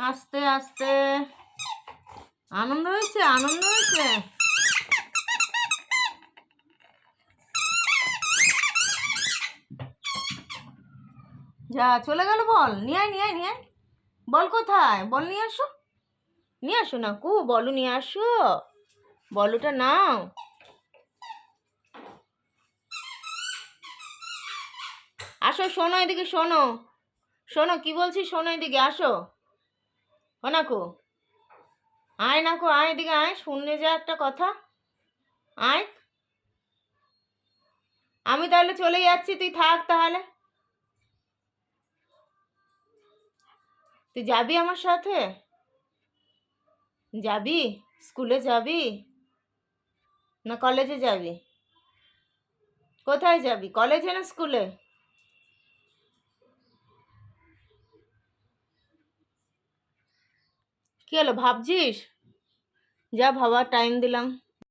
আস্তে আস্তে। আনন্দ হয়েছে, আনন্দ হয়েছে। যা চলে গেল বল। নিয়ে আয়, নিয়ে আয়, নিয়ে আয়। বল কোথায়? বল নিয়ে আসো, নিয়ে আসো না কু, বলু নিয়ে আসো, বলুটা নাও। আসো, শোনো এদিকে, শোনো শোনো কি বলছি, শোনো এদিকে আসো। ও নাকু, আয় নাকু, আয় এদিকে আয়, শুনলে যা একটা কথা। আয়, আমি তাহলে চলে যাচ্ছি, তুই থাক তাহলে। তুই যাবি আমার সাথে? যাবি? স্কুলে যাবি না কলেজে যাবি? কোথায় যাবি, কলেজে না স্কুলে? কি হলো, ভাবছিস? যা, ভাবার টাইম দিলাম।